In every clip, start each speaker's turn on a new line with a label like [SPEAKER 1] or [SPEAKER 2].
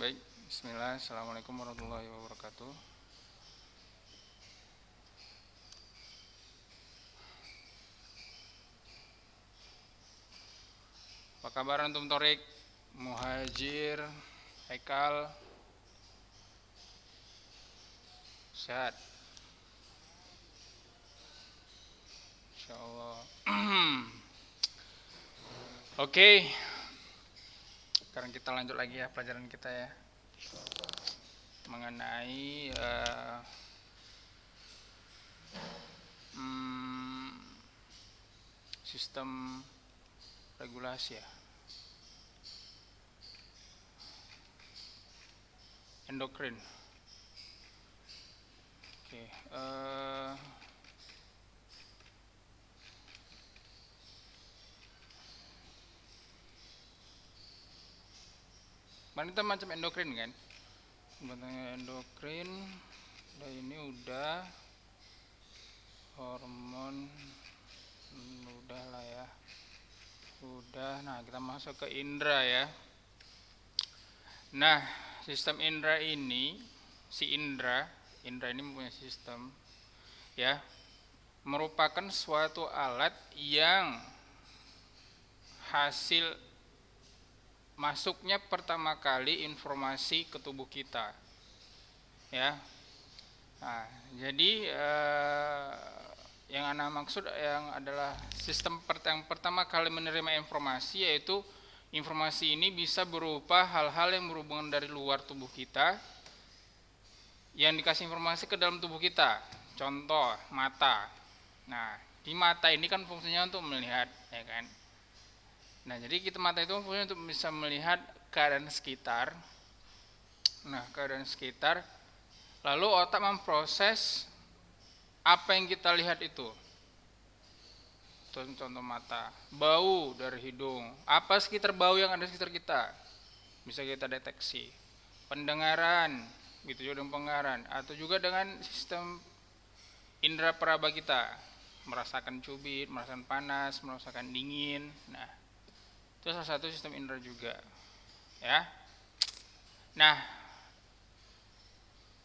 [SPEAKER 1] Baik, bismillah, assalamualaikum warahmatullahi wabarakatuh. Apa kabar antum Torik, Muhajir, Haikal, sehat? Insyaallah. Oke, sekarang kita lanjut lagi ya pelajaran kita ya mengenai sistem regulasi ya, endokrin. Oke, Wanita macam endokrin kan? Endokrin, dan ini udah hormon, udah lah ya, udah. Nah kita masuk ke indera ya. Nah sistem indera ini, si indera ini mempunyai sistem ya, merupakan suatu alat yang hasil masuknya pertama kali informasi ke tubuh kita ya. Nah, jadi yang Anda maksud yang adalah sistem yang pertama kali menerima informasi, yaitu informasi ini bisa berupa hal-hal yang berhubungan dari luar tubuh kita yang dikasih informasi ke dalam tubuh kita. Contoh mata. Nah, di mata ini kan fungsinya untuk melihat ya kan. Nah, jadi kita mata itu fungsinya untuk bisa melihat keadaan sekitar. Nah, keadaan sekitar. Lalu otak memproses apa yang kita lihat itu. Contoh mata, bau dari hidung. Apa sekitar bau yang ada di sekitar kita? Bisa kita deteksi. Pendengaran, gitu juga dengan pendengaran, atau juga dengan sistem indera peraba kita, merasakan cubit, merasakan panas, merasakan dingin. Nah, itu salah satu sistem indera juga ya. Nah,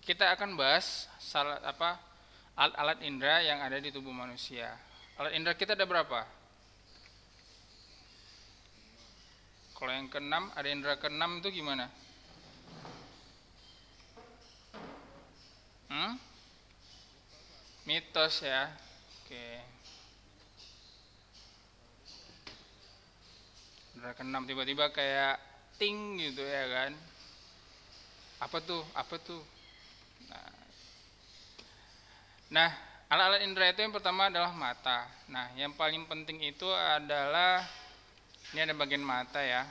[SPEAKER 1] kita akan bahas alat-alat indera yang ada di tubuh manusia. Alat indera kita ada berapa? Kalau yang keenam, ada indera keenam itu gimana? Mitos ya. Oke. Indera keenam tiba-tiba kayak ting gitu ya kan. Apa tuh? Nah, alat-alat indera itu yang pertama adalah mata. Nah, yang paling penting itu adalah, ini ada bagian mata ya.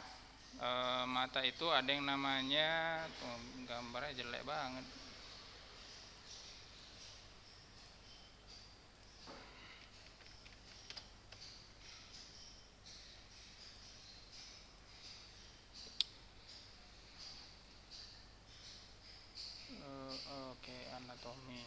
[SPEAKER 1] Mata itu ada yang namanya, tuh, gambarnya jelek banget. Oke, anatomi.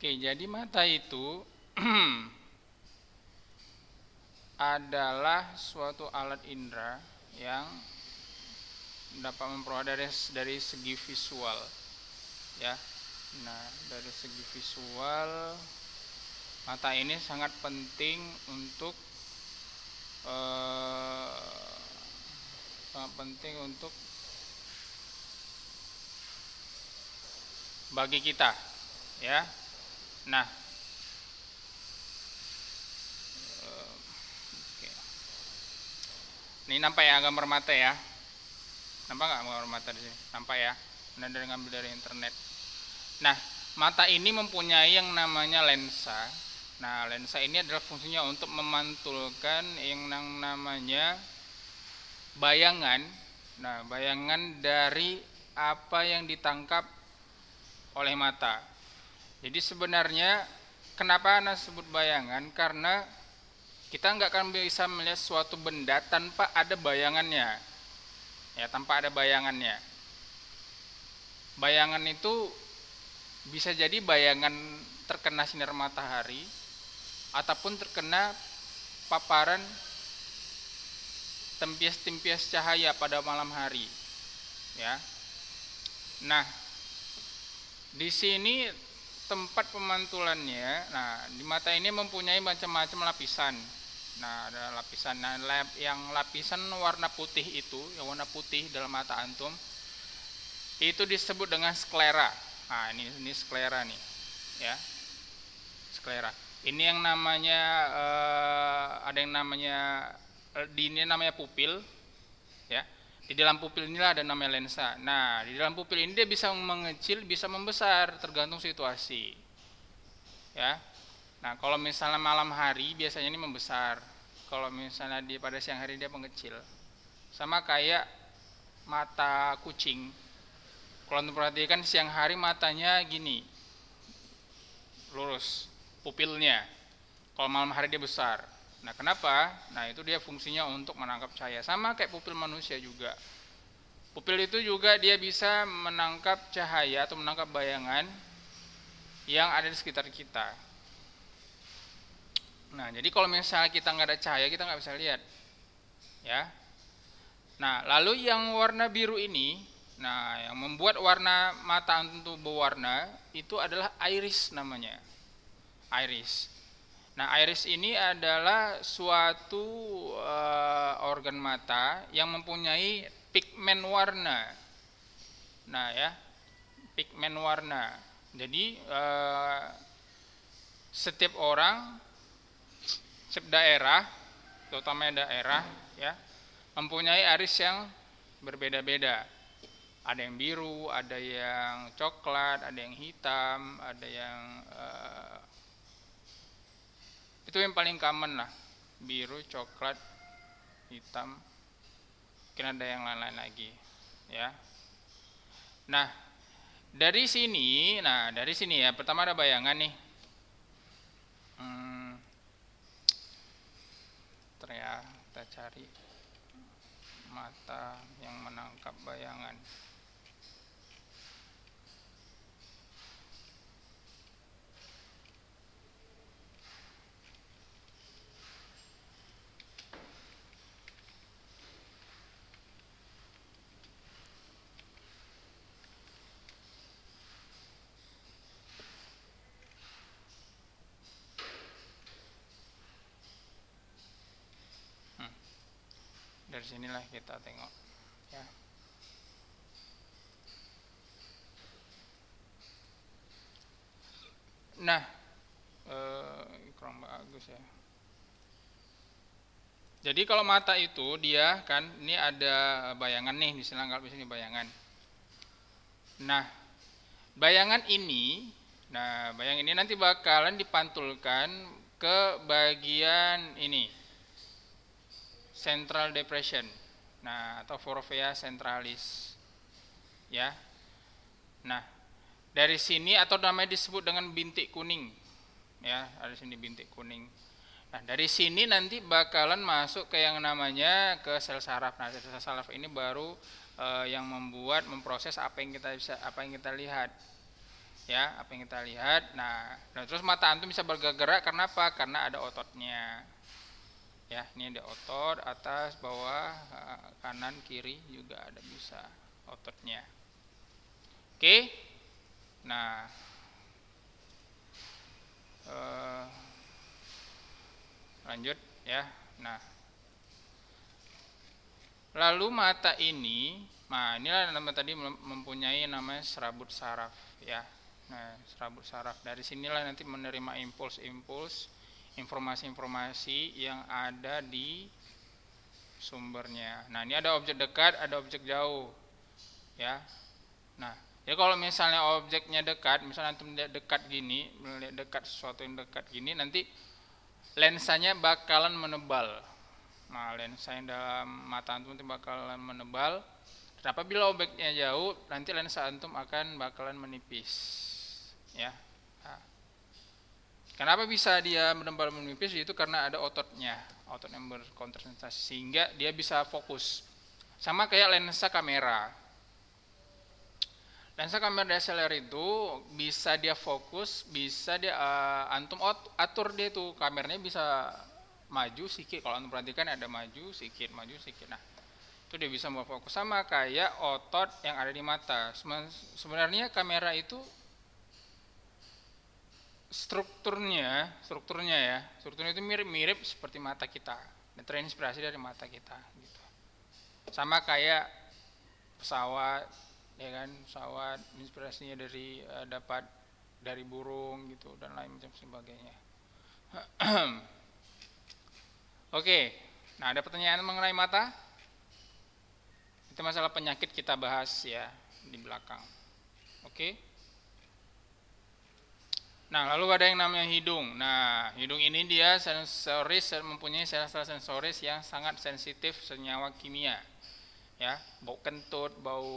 [SPEAKER 1] Oke, jadi mata itu adalah suatu alat indera yang dapat memperoleh dari segi visual ya. Nah, dari segi visual, mata ini sangat penting untuk bagi kita ya. Nah, ini nampak ya gambar mata ya. Nampak nggak gambar mata di sini? Nampak ya. Anda dari ngambil dari internet. Nah, mata ini mempunyai yang namanya lensa. Nah, lensa ini adalah fungsinya untuk memantulkan yang namanya bayangan. Nah, bayangan dari apa yang ditangkap oleh mata. Jadi sebenarnya kenapa Anda sebut bayangan? Karena kita nggak akan bisa melihat suatu benda tanpa ada bayangannya, ya, tanpa ada bayangannya. Bayangan itu bisa jadi bayangan terkena sinar matahari ataupun terkena paparan tempias-tempias cahaya pada malam hari, ya. Nah, di sini tempat pemantulannya. Nah, di mata ini mempunyai macam-macam lapisan. Nah, ada lapisan. Nah, yang lapisan warna putih itu, yang warna putih dalam mata antum, itu disebut dengan sklera. Nah, ini sklera nih, ya, sklera. Ini yang namanya ada yang namanya ini namanya pupil, ya. Di dalam pupil inilah ada namanya lensa. Nah, di dalam pupil ini dia bisa mengecil, bisa membesar, tergantung situasi, ya. Nah, kalau misalnya malam hari biasanya ini membesar. Kalau misalnya pada siang hari dia mengecil. Sama kayak mata kucing. Kalau anda perhatikan siang hari matanya gini, lurus, pupilnya. Kalau malam hari dia besar. Nah, kenapa? Nah, itu dia fungsinya untuk menangkap cahaya. Sama kayak pupil manusia juga. Pupil itu juga dia bisa menangkap cahaya atau menangkap bayangan yang ada di sekitar kita. Nah, jadi kalau misalnya kita nggak ada cahaya, kita nggak bisa lihat, ya. Nah, lalu yang warna biru ini, nah, yang membuat warna mata antum berwarna itu adalah iris namanya. Iris. Nah, iris ini adalah suatu organ mata yang mempunyai pigmen warna. Nah, ya, pigmen warna. Jadi setiap orang, setiap daerah, terutama daerah, ya, mempunyai iris yang berbeda-beda. Ada yang biru, ada yang coklat, ada yang hitam, ada yang itu yang paling common lah, biru, coklat, hitam, mungkin ada yang lain-lain lagi, ya. Nah, dari sini ya, pertama ada bayangan nih. Ya, kita cari mata yang menangkap bayangan. Dari sinilah kita tengok, ya. Nah, kurang bagus ya. Jadi kalau mata itu dia kan, ini ada bayangan nih, misalnya anggap di sini bayangan. Nah, bayangan ini nanti bakalan dipantulkan ke bagian ini, central depression, nah, atau fovea centralis, ya. Nah, dari sini atau namanya disebut dengan bintik kuning, ya, ada sini bintik kuning. Nah, dari sini nanti bakalan masuk ke yang namanya ke sel saraf. Nah, sel saraf ini baru yang memproses apa yang kita lihat, ya, apa yang kita lihat. Nah, terus mata antum bisa bergerak karena apa? Karena ada ototnya. Ya, ini ada otot atas, bawah, kanan, kiri juga ada bisa ototnya. Oke. Nah, lanjut ya. Nah, lalu mata ini, nah, inilah nama tadi mempunyai namanya serabut saraf, ya. Nah, serabut saraf, dari sinilah nanti menerima impuls-impuls, informasi-informasi yang ada di sumbernya. Nah, ini ada objek dekat, ada objek jauh, ya. Nah, ya kalau misalnya objeknya dekat, misalnya antum melihat dekat gini, melihat dekat sesuatu yang dekat gini, nanti lensanya bakalan menebal. Nah, lensa yang dalam mata antum itu bakalan menebal. Dan apabila objeknya jauh, nanti lensa antum akan bakalan menipis, ya. Nah, Kenapa bisa dia menempel menipis? Itu karena ada ototnya, otot yang berkonsentrasi sehingga dia bisa fokus. Sama kayak lensa kamera. Lensa kamera DSLR itu bisa dia fokus, bisa dia antum atur dia tuh kameranya bisa maju sedikit. Kalau antum perhatikan ada maju sedikit, maju sedikit. Nah, itu dia bisa membuat fokus sama kayak otot yang ada di mata. Sebenarnya kamera itu strukturnya itu mirip-mirip seperti mata kita dan terinspirasi dari mata kita gitu. Sama kayak pesawat, ya kan, pesawat inspirasinya dari dapat dari burung gitu dan lain macam sebagainya. Oke, nah ada pertanyaan mengenai mata? Itu masalah penyakit kita bahas ya di belakang. Oke. Nah, lalu ada yang namanya hidung. Nah, hidung ini dia sensoris, mempunyai sel-sel sensoris yang sangat sensitif senyawa kimia. Ya, bau kentut, bau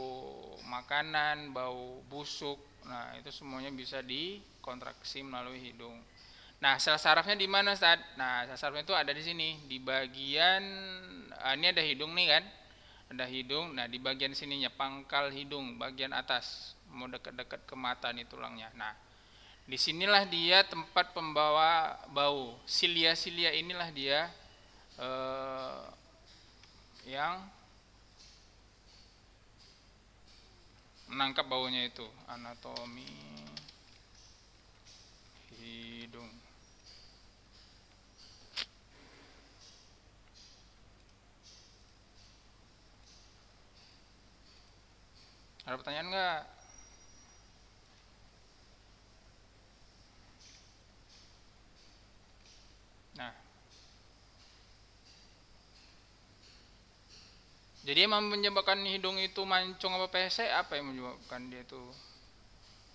[SPEAKER 1] makanan, bau busuk. Nah, itu semuanya bisa dikontraksi melalui hidung. Nah, sel sarafnya di mana, Ustaz? Nah, sel sarafnya itu ada di sini, di bagian ini ada hidung nih kan? Ada hidung. Nah, di bagian sininya pangkal hidung, bagian atas, mau dekat-dekat ke mata nih tulangnya. Nah, disinilah dia tempat pembawa bau. Silia-silia inilah dia yang menangkap baunya itu. Anatomi hidung. Ada pertanyaan nggak? Nah, jadi yang menyebabkan hidung itu mancung apa pesek? Apa yang menyebabkan dia itu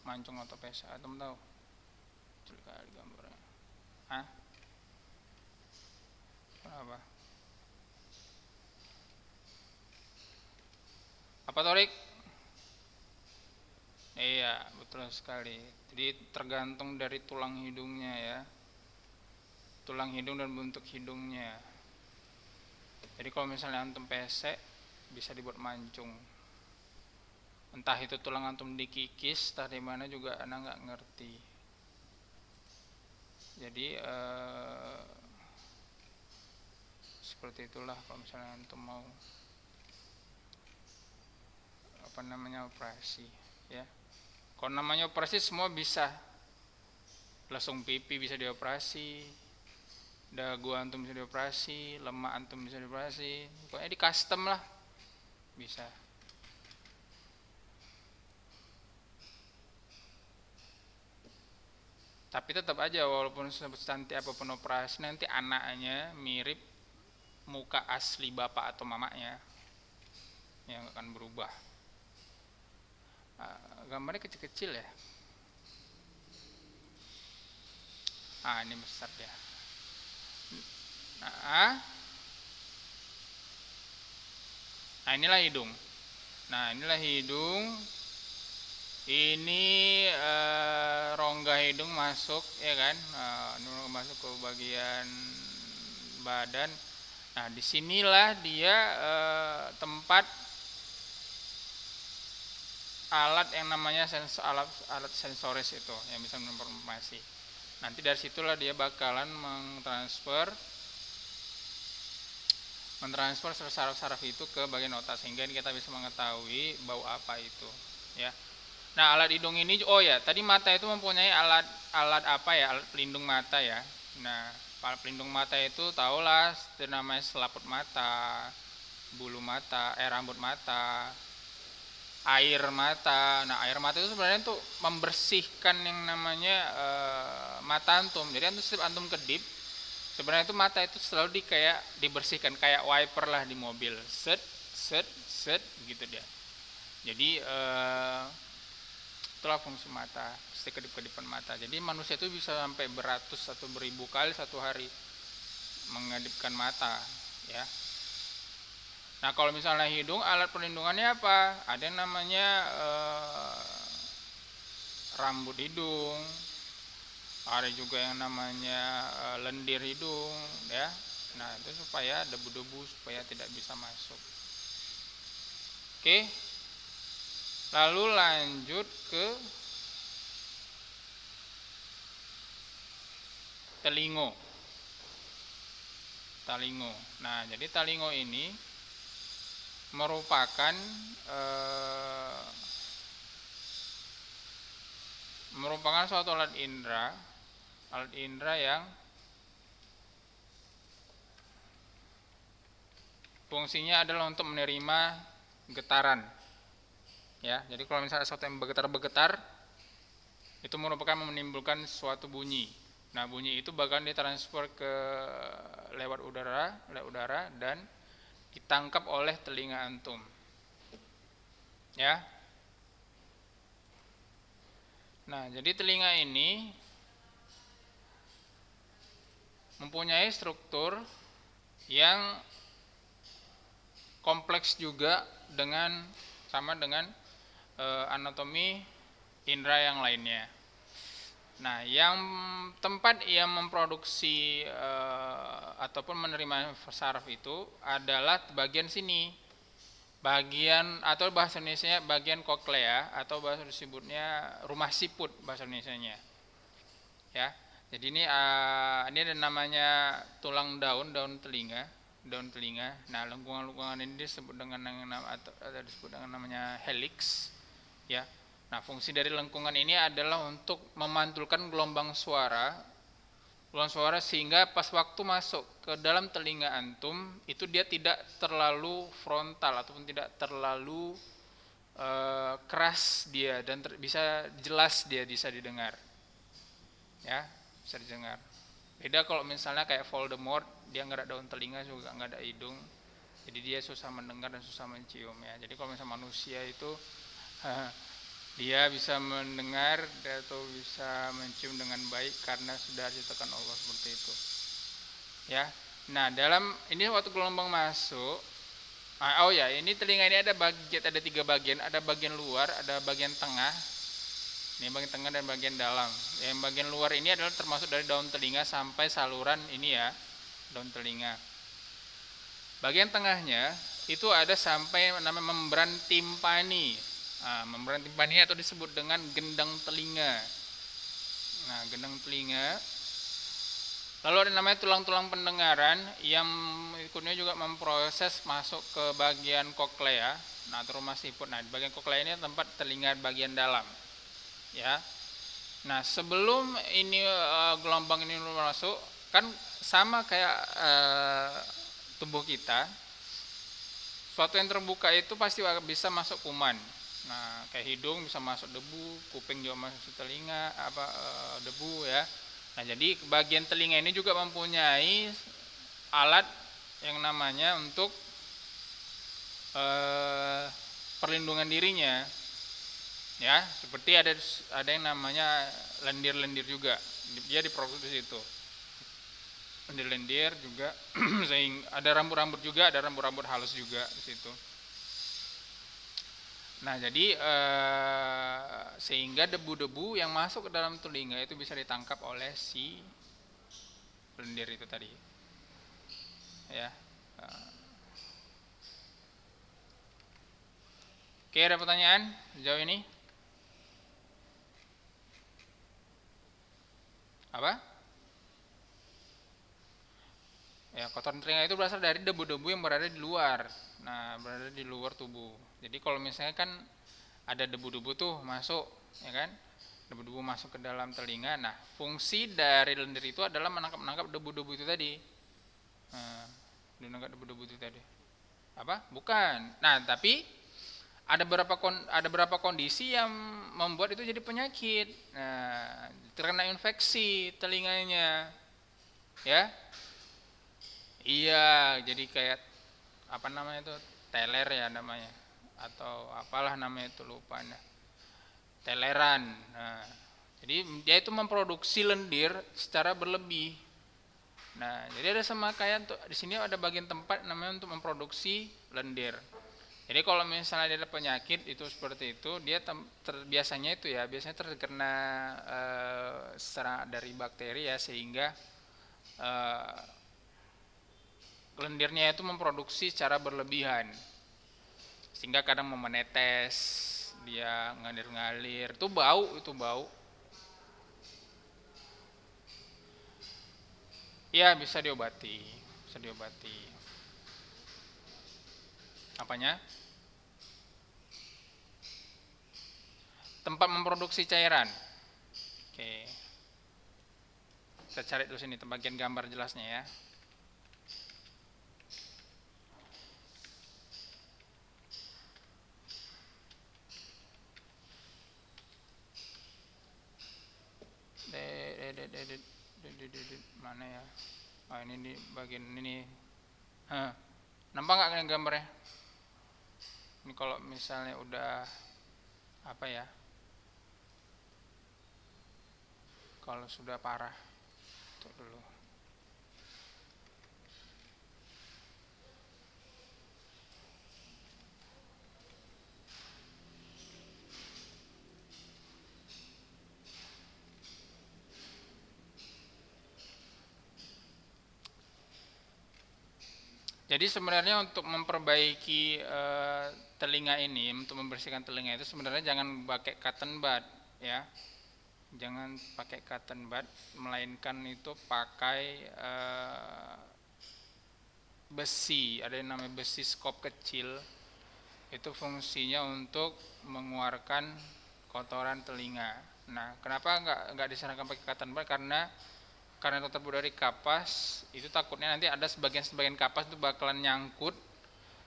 [SPEAKER 1] mancung atau pesek? Atau tahu? Coba lihat gambarnya. Hah? Apa? Apa Torik? Iya, betul sekali. Jadi tergantung dari tulang hidungnya ya. Tulang hidung dan bentuk hidungnya. Jadi kalau misalnya antum pesek bisa dibuat mancung. Entah itu tulang antum dikikis, entah di mana juga anda nggak ngerti. Jadi seperti itulah kalau misalnya antum mau operasi ya. Kalau namanya operasi semua bisa. Lesung pipi bisa dioperasi, dagu antum bisa dioperasi, lemak antum bisa dioperasi, pokoknya di custom lah bisa. Tapi tetap aja walaupun secantik apapun operasi nanti anaknya mirip muka asli bapak atau mamanya yang akan berubah. Gambarnya kecil-kecil ya. Ini besar ya. Nah inilah hidung. Nah inilah hidung. Ini rongga hidung masuk ya kan, masuk ke bagian badan. Nah disinilah dia tempat alat yang namanya alat sensoris itu yang bisa menginformasi. Nanti dari situlah dia bakalan mentransfer saraf-saraf itu ke bagian otak sehingga kita bisa mengetahui bau apa itu ya. Nah alat hidung ini tadi mata itu mempunyai alat apa ya, alat pelindung mata ya. Nah alat pelindung mata itu tahulah itu namanya selaput mata, bulu mata, rambut mata, air mata. Nah air mata itu sebenarnya untuk membersihkan yang namanya mata antum. Jadi setiap antum kedip sebenarnya itu mata itu selalu dibersihkan kayak wiper lah di mobil, set gitu dia. Jadi itulah fungsi mata, kedip-kedipan mata. Jadi manusia itu bisa sampai beratus atau beribu kali satu hari mengedipkan mata ya. Nah kalau misalnya hidung, alat perlindungannya apa? Ada yang namanya rambut hidung, Ada juga yang namanya lendir hidung, ya. Nah, itu supaya debu-debu supaya tidak bisa masuk. Oke. Lalu lanjut ke telingo. Talingo. Nah, jadi talingo ini merupakan eh, merupakan suatu alat indera yang fungsinya adalah untuk menerima getaran. Ya, jadi kalau misalnya sesuatu yang bergetar-bergetar, itu merupakan menimbulkan suatu bunyi. Nah, bunyi itu bahkan ditransfer ke lewat udara dan ditangkap oleh telinga antum. Ya. Nah, jadi telinga ini mempunyai struktur yang kompleks juga sama dengan anatomi indera yang lainnya. Nah, yang tempat ia memproduksi ataupun menerima saraf itu adalah bagian sini, bagian atau bahasa Indonesianya bagian koklea atau bahasa disebutnya rumah siput bahasa Indonesianya. Ya, jadi ini ada namanya tulang daun telinga, Nah, lengkungan-lengkungan ini disebut dengan atau disebut dengan namanya helix. Ya, nah fungsi dari lengkungan ini adalah untuk memantulkan gelombang suara sehingga pas waktu masuk ke dalam telinga antum itu dia tidak terlalu frontal ataupun tidak terlalu keras dia dan bisa jelas dia bisa didengar. Ya, bisa didengar. Beda kalau misalnya kayak Voldemort, dia nggak ada daun telinga juga nggak ada hidung, jadi dia susah mendengar dan susah mencium ya. Jadi kalau misalnya manusia itu dia bisa mendengar atau bisa mencium dengan baik karena sudah diciptakan Allah seperti itu. Ya. Nah, dalam ini waktu gelombang masuk, ini telinga ini ada 3 bagian, ada bagian luar, ada bagian tengah. Ini bagian tengah dan bagian dalam. Yang bagian luar ini adalah termasuk dari daun telinga sampai saluran ini ya, daun telinga. Bagian tengahnya itu ada sampai namanya membran timpani. Nah, membran timpani atau disebut dengan gendang telinga. Nah, gendang telinga. Lalu ada namanya tulang-tulang pendengaran yang ikutnya juga memproses masuk ke bagian koklea. Nah, atau rumah siput. Nah, di bagian koklea ini tempat telinga bagian dalam. Ya. Nah, sebelum ini gelombang ini masuk, kan sama kayak tubuh kita, suatu yang terbuka itu pasti bisa masuk kuman. Nah, kayak hidung bisa masuk debu, kuping juga masuk telinga debu ya. Nah, jadi bagian telinga ini juga mempunyai alat yang namanya untuk perlindungan dirinya. Ya, seperti ada yang namanya lendir-lendir juga. Dia diproduksi itu. Lendir-lendir juga sehingga ada rambut-rambut juga, ada rambut-rambut halus juga di situ. Nah, jadi sehingga debu-debu yang masuk ke dalam telinga itu bisa ditangkap oleh si lendir itu tadi. Ya. Oke, ada pertanyaan sejauh ini? Apa? Ya, kotoran telinga itu berasal dari debu-debu yang berada di luar. Nah, berada di luar tubuh. Jadi kalau misalnya kan ada debu-debu tuh masuk, ya kan? Debu-debu masuk ke dalam telinga. Nah, fungsi dari lendir itu adalah menangkap debu-debu itu tadi. Nah, menangkap debu-debu itu tadi. Apa? Bukan. Nah, tapi ada beberapa kondisi yang membuat itu jadi penyakit. Nah, terkena infeksi telinganya. Ya. Iya, jadi kayak apa namanya itu? Teler ya namanya atau apalah namanya itu lupa. Nah, teleran. Nah, jadi dia itu memproduksi lendir secara berlebih. Nah, jadi ada sama kayak di sini ada bagian tempat namanya untuk memproduksi lendir. Jadi kalau misalnya dia ada penyakit itu seperti itu, dia biasanya itu ya, biasanya terkena secara dari bakteri ya, sehingga eh, lendirnya itu memproduksi secara berlebihan, sehingga kadang mau menetes, dia ngalir-ngalir, itu bau. Ya bisa diobati. Apanya? Tempat memproduksi cairan. Oke, kita cari dulu sini bagian gambar jelasnya ya. Mana ya? Oh, ini di bagian ini. Nampak nggak gambarnya? Ini kalau misalnya udah apa ya? Kalau sudah parah, tuh dulu. Jadi sebenarnya untuk memperbaiki telinga ini, untuk membersihkan telinga itu sebenarnya jangan pakai cotton bud ya. Jangan pakai cotton bud, melainkan itu pakai besi. Ada yang namanya besi skop kecil. Itu fungsinya untuk mengeluarkan kotoran telinga. Nah, kenapa nggak disarankan pakai cotton bud? Karena itu terbuat dari kapas, itu takutnya nanti ada sebagian kapas itu bakalan nyangkut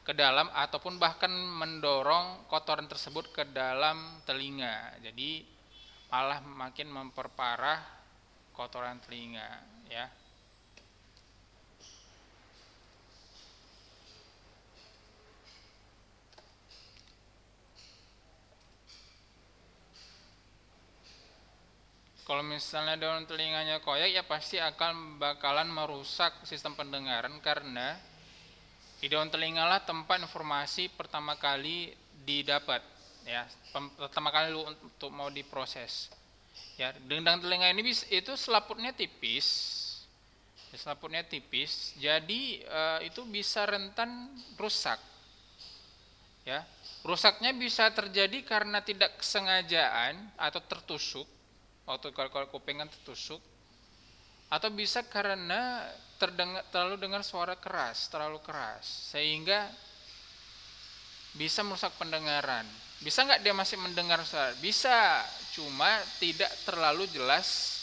[SPEAKER 1] ke dalam ataupun bahkan mendorong kotoran tersebut ke dalam telinga. Jadi malah makin memperparah kotoran telinga ya. Kalau misalnya daun telinganya koyak ya pasti bakalan merusak sistem pendengaran, karena di daun telinga lah tempat informasi pertama kali didapat ya, pertama kali untuk mau diproses. Ya, dendang telinga ini itu selaputnya tipis. Ya, selaputnya tipis, jadi itu bisa rentan rusak. Ya, rusaknya bisa terjadi karena tidak kesengajaan atau tertusuk. Waktu kalau kuping kan tertusuk, atau bisa karena terlalu dengar suara keras, terlalu keras, sehingga bisa merusak pendengaran. Bisa nggak dia masih mendengar suara? Bisa, cuma tidak terlalu jelas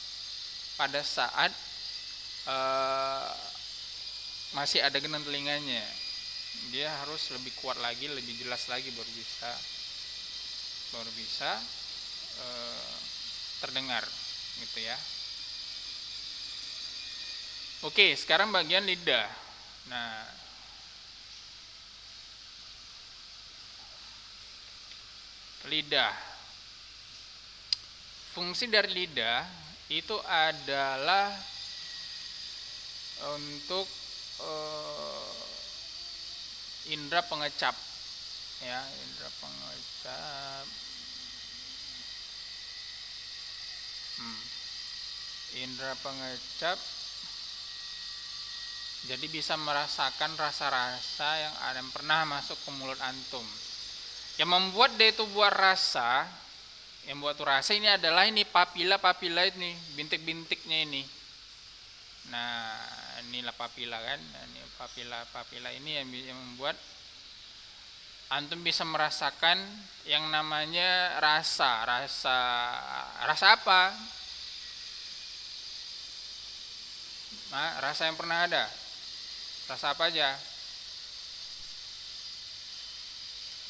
[SPEAKER 1] pada saat masih ada genang telinganya. Dia harus lebih kuat lagi, lebih jelas lagi baru bisa terdengar, gitu ya. Oke, sekarang bagian lidah. Nah, lidah. Fungsi dari lidah itu adalah untuk indera pengecap ya, indera pengecap. Indera pengecap, jadi bisa merasakan rasa-rasa yang pernah masuk ke mulut antum. Yang membuat dia itu buat rasa, yang buat tuh rasa ini adalah ini papila ini, bintik-bintiknya ini. Nah, inilah papila kan, ini papila ini yang membuat antum bisa merasakan yang namanya rasa apa? Nah, rasa yang pernah ada. Rasa apa aja?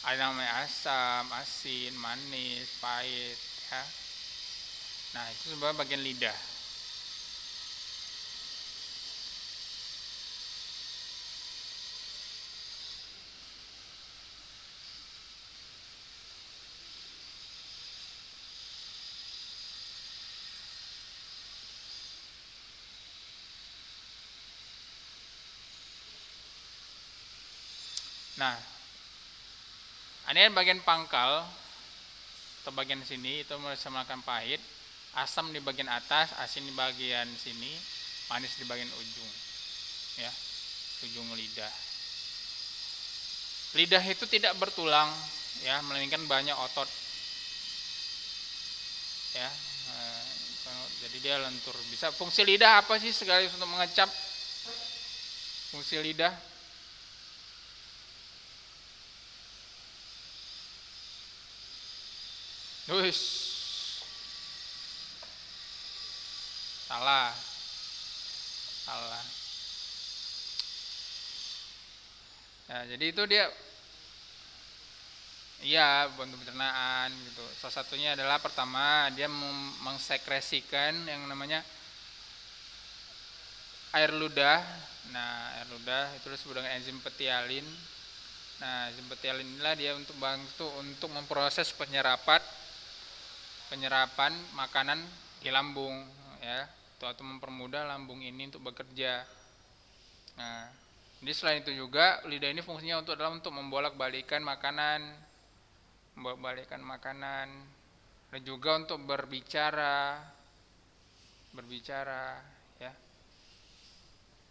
[SPEAKER 1] Ada namanya asam, asin, manis, pahit ya. Nah, itu sebenarnya bagian lidah. Nah, Ini bagian pangkal atau bagian sini itu merasakan pahit, asam di bagian atas, asin di bagian sini, manis di bagian ujung, ya, ujung lidah. Lidah itu tidak bertulang, ya, melainkan banyak otot, ya. Jadi dia lentur. Bisa fungsi lidah apa sih sekaligus untuk mengecap? Fungsi lidah Wis. Salah. Salah. Ya, jadi itu dia, iya, bantu pencernaan gitu. Salah satunya adalah pertama dia mengsekresikan yang namanya air ludah. Nah, air ludah itu disebut dengan enzim petialin. Nah, enzim petialin inilah dia untuk bantu untuk memproses penyerapan makanan di lambung, ya, atau mempermudah lambung ini untuk bekerja. Nah, jadi selain itu juga lidah ini fungsinya untuk membolak-balikan makanan, dan juga untuk berbicara, ya.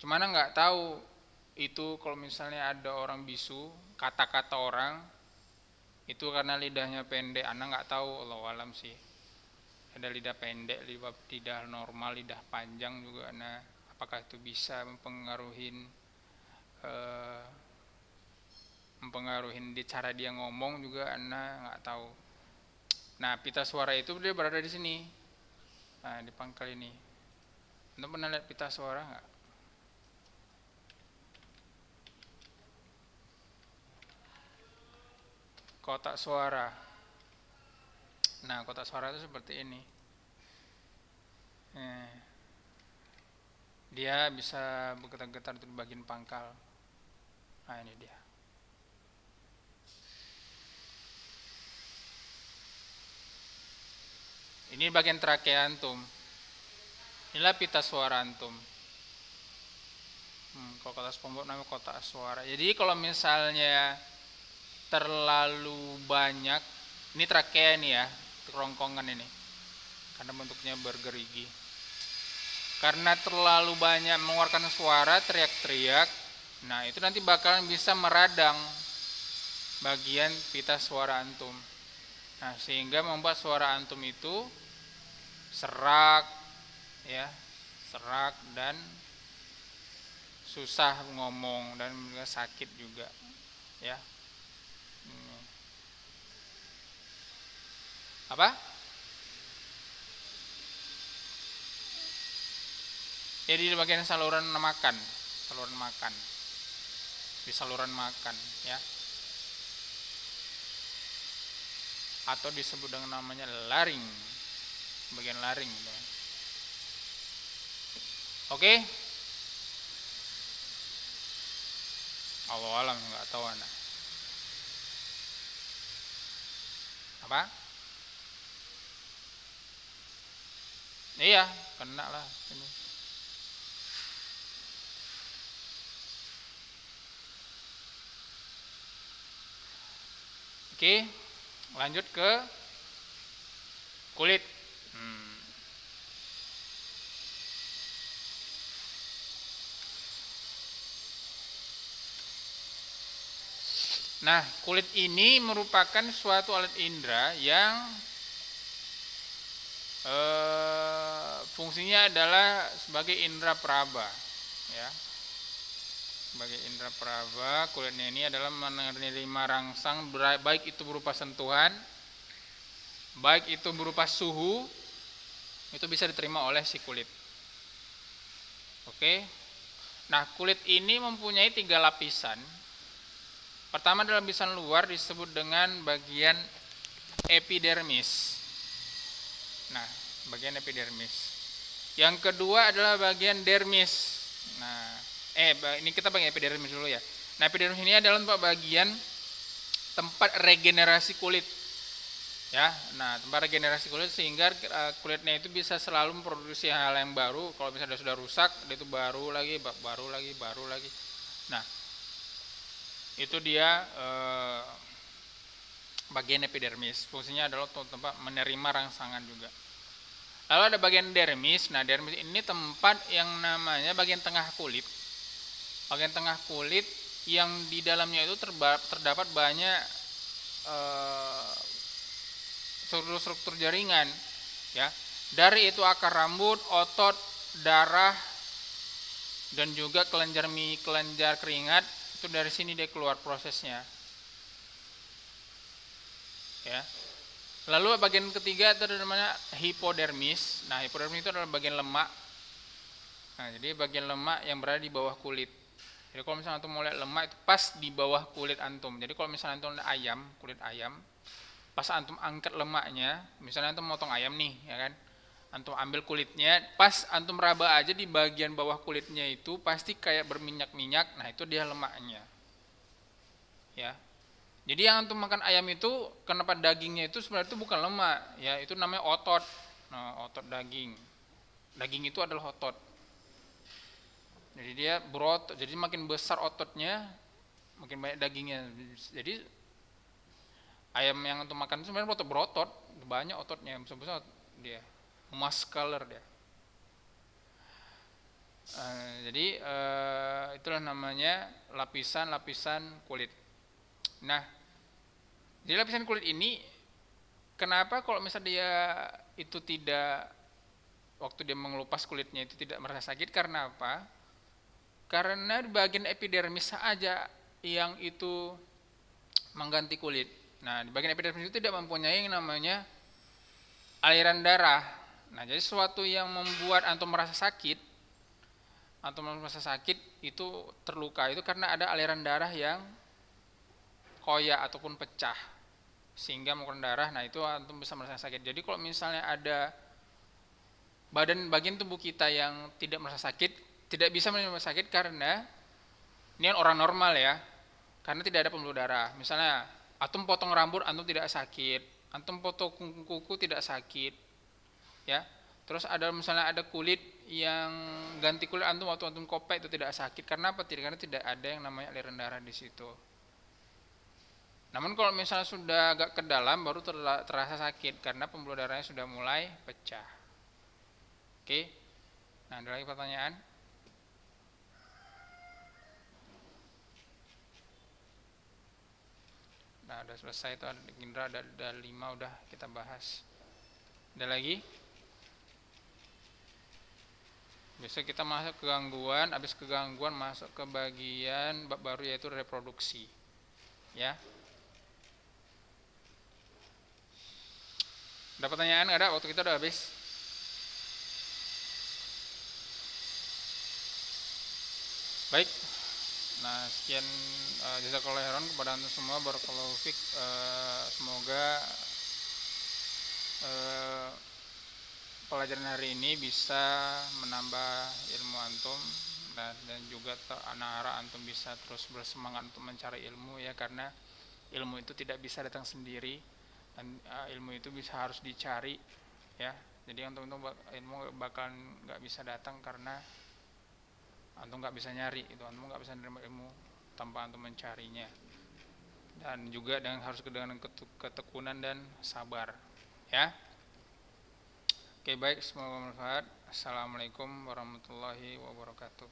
[SPEAKER 1] Cuman nggak tahu itu kalau misalnya ada orang bisu, kata-kata orang itu karena lidahnya pendek, anak nggak tahu, Allah alam sih. Ada lidah pendek, lidah normal, lidah panjang juga. Nah, apakah itu bisa mempengaruhi di cara dia ngomong juga, anak nggak tahu. Nah, pita suara itu dia berada di sini. Nah, di pangkal ini. Anda pernah lihat pita suara nggak? Kotak suara. Nah, kotak suara itu seperti ini. Dia bisa bergetar-getar di bagian pangkal. Nah, ini dia. Ini bagian trakea antum. Inilah pita suara antum. Kalau kotak SpongeBob namanya kotak suara. Jadi kalau misalnya terlalu banyak, ini trakea nih ya, kerongkongan ini, karena bentuknya bergerigi. Karena terlalu banyak mengeluarkan suara, teriak-teriak, nah itu nanti bakalan bisa meradang bagian pita suara antum. Nah, sehingga membuat suara antum itu serak, ya, serak dan susah ngomong dan sakit juga, ya. Apa? Jadi di bagian saluran makan, di saluran makan, ya, atau disebut dengan namanya laring, bagian laring, ya. Oke. Allah alam, nggak tahu anak. Apa? Iya, kena lah ini. Oke, lanjut ke kulit. Nah, kulit ini merupakan suatu alat indera yang fungsinya adalah sebagai indera peraba, ya. Sebagai indera peraba, kulitnya ini adalah menerima rangsang, baik itu berupa sentuhan, baik itu berupa suhu, itu bisa diterima oleh si kulit. Oke. Nah, kulit ini mempunyai 3 lapisan. Pertama adalah lapisan luar disebut dengan bagian epidermis. Nah, bagian epidermis. Yang kedua adalah bagian dermis. Nah, ini kita bagian epidermis dulu ya. Nah, epidermis ini adalah bagian tempat regenerasi kulit. Ya, nah, tempat regenerasi kulit sehingga kulitnya itu bisa selalu memproduksi hal yang baru. Kalau misalnya sudah rusak, itu baru lagi. Nah, itu dia bagian epidermis. Fungsinya adalah untuk tempat menerima rangsangan juga. Lalu ada bagian dermis. Nah, dermis ini tempat yang namanya bagian tengah kulit. Bagian tengah kulit yang di dalamnya itu terdapat banyak struktur jaringan, ya. Dari itu akar rambut, otot, darah, dan juga kelenjar keringat, itu dari sini dia keluar prosesnya, ya. Lalu bagian ketiga itu namanya hipodermis. Nah, hipodermis itu adalah bagian lemak. Nah, jadi bagian lemak yang berada di bawah kulit. Jadi kalau misalnya antum mau lihat lemak itu pas di bawah kulit antum. Jadi kalau misalnya antum lihat kulit ayam, pas antum angkat lemaknya, misalnya antum motong ayam nih, ya kan? Antum ambil kulitnya, pas antum raba aja di bagian bawah kulitnya itu pasti kayak berminyak-minyak. Nah, itu dia lemaknya. Ya. Jadi yang antum makan ayam itu kenapa dagingnya itu sebenarnya itu bukan lemak, ya, itu namanya otot. Nah, otot daging. Daging itu adalah otot. Jadi dia berotot, jadi makin besar ototnya, makin banyak dagingnya. Jadi ayam yang antum makan itu sebenarnya berotot, banyak ototnya, besar-besar dia. Muscular dia. Jadi itulah namanya lapisan-lapisan kulit. Nah, di lapisan kulit ini, kenapa kalau misalnya dia itu tidak, waktu dia mengelupas kulitnya itu tidak merasa sakit, karena apa? Karena bagian epidermis saja yang itu mengganti kulit. Nah, di bagian epidermis itu tidak mempunyai yang namanya aliran darah. Nah, jadi sesuatu yang membuat antum merasa sakit, itu terluka itu karena ada aliran darah yang koyak ataupun pecah sehingga mengeluarkan darah. Nah, itu antum bisa merasa sakit. Jadi kalau misalnya ada bagian tubuh kita yang tidak merasa sakit, tidak bisa merasa sakit karena ini kan orang normal, ya, karena tidak ada pembuluh darah. Misalnya antum potong rambut, antum tidak sakit, antum potong kuku tidak sakit, ya. Terus ada misalnya ada kulit yang ganti kulit antum waktu antum kopek itu tidak sakit, karena apa? Karena tidak ada yang namanya aliran darah di situ. Namun kalau misalnya sudah agak ke dalam baru terasa sakit karena pembuluh darahnya sudah mulai pecah. Oke. Nah, ada lagi pertanyaan? Nah, udah selesai itu, ada Indra, ada 5 udah kita bahas. Ada lagi? Besok kita masuk ke gangguan, habis ke gangguan masuk ke bagian bab baru yaitu reproduksi. Ya. Ada pertanyaan nggak? Ada? Waktu kita udah habis. Baik. Nah, sekian jazakallahu khairan kepada antum semua, barakallahu fik. Semoga pelajaran hari ini bisa menambah ilmu antum, dan juga anak antum bisa terus bersemangat untuk mencari ilmu, ya, karena ilmu itu tidak bisa datang sendiri, dan ilmu itu harus dicari, ya. Jadi antum ilmu bakalan nggak bisa datang karena antum nggak bisa nyari itu, antum nggak bisa menerima ilmu tanpa antum mencarinya, dan juga harus dengan ketekunan dan sabar, ya. Oke, baik, semoga bermanfaat. Assalamualaikum warahmatullahi wabarakatuh.